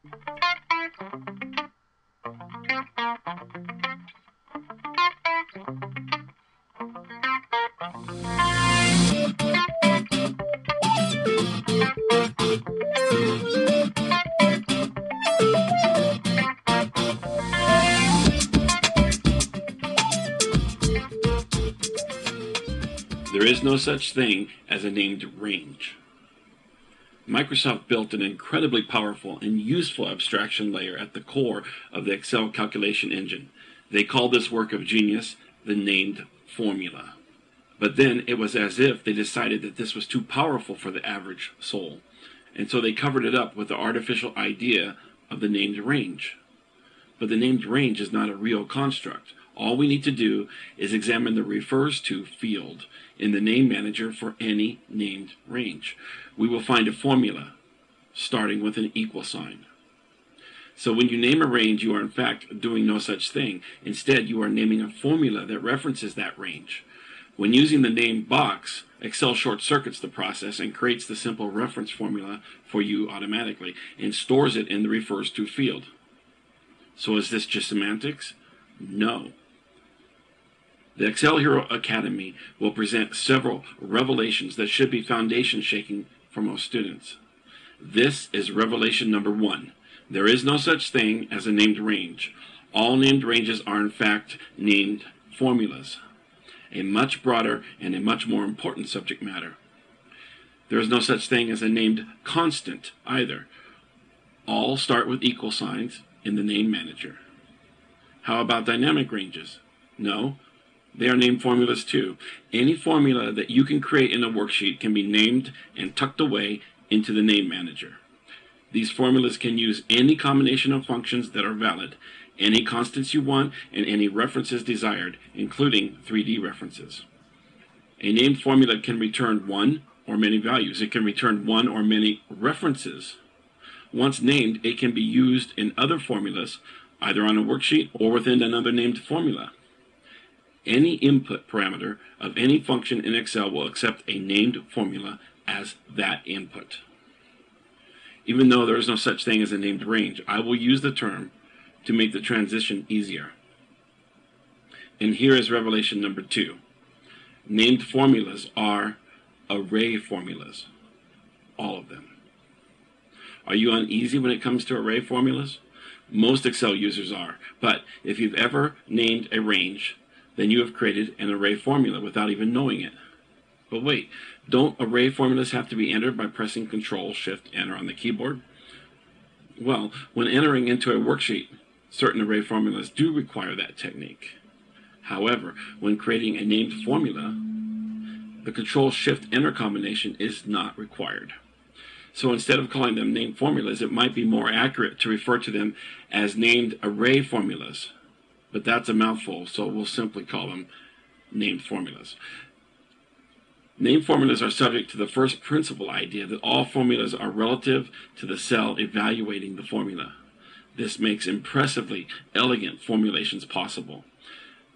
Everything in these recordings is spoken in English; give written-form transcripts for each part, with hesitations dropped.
There is no such thing as a named range. Microsoft built an incredibly powerful and useful abstraction layer at the core of the Excel calculation engine. They call this work of genius the named formula. But then it was as if they decided that this was too powerful for the average soul, and so they covered it up with the artificial idea of the named range. But the named range is not a real construct. All we need to do is examine the refers to field in the name manager for any named range. We will find a formula starting with an equal sign. So when you name a range, you are in fact doing no such thing. Instead, you are naming a formula that references that range. When using the name box, Excel short circuits the process and creates the simple reference formula for you automatically and stores it in the refers to field. So is this just semantics? No. The Excel Hero Academy will present several revelations that should be foundation shaking for most students. This is revelation number 1. There is no such thing as a named range. All named ranges are in fact named formulas, a much broader and a much more important subject matter. There is no such thing as a named constant either. All start with equal signs in the name manager. How about dynamic ranges? No, they are named formulas too. Any formula that you can create in a worksheet can be named and tucked away into the name manager. These formulas can use any combination of functions that are valid, any constants you want, and any references desired, including 3D references. A named formula can return one or many values. It can return one or many references. Once named, it can be used in other formulas, either on a worksheet or within another named formula. Any input parameter of any function in Excel will accept a named formula as that input. Even though there is no such thing as a named range, I will use the term to make the transition easier. And here is revelation number 2. Named formulas are array formulas. All of them. Are you uneasy when it comes to array formulas? Most Excel users are, but if you've ever named a range, then you have created an array formula without even knowing it. But wait, don't array formulas have to be entered by pressing Control-Shift-Enter on the keyboard? Well, when entering into a worksheet, certain array formulas do require that technique. However, when creating a named formula, the Control-Shift-Enter combination is not required. So instead of calling them named formulas, it might be more accurate to refer to them as named array formulas. But that's a mouthful, so we'll simply call them named formulas. Named formulas are subject to the first principle idea that all formulas are relative to the cell evaluating the formula. This makes impressively elegant formulations possible.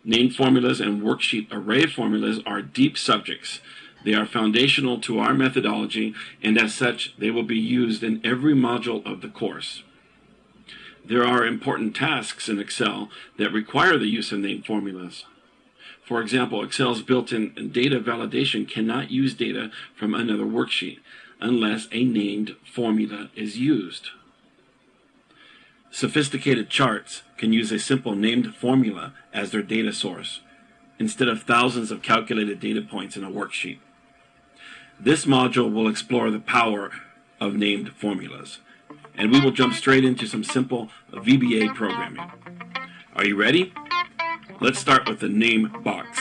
Named formulas and worksheet array formulas are deep subjects. They are foundational to our methodology, and as such, they will be used in every module of the course. There are important tasks in Excel that require the use of named formulas. For example, Excel's built-in data validation cannot use data from another worksheet unless a named formula is used. Sophisticated charts can use a simple named formula as their data source, instead of thousands of calculated data points in a worksheet. This module will explore the power of named formulas, and we will jump straight into some simple VBA programming. Are you ready? Let's start with the name box.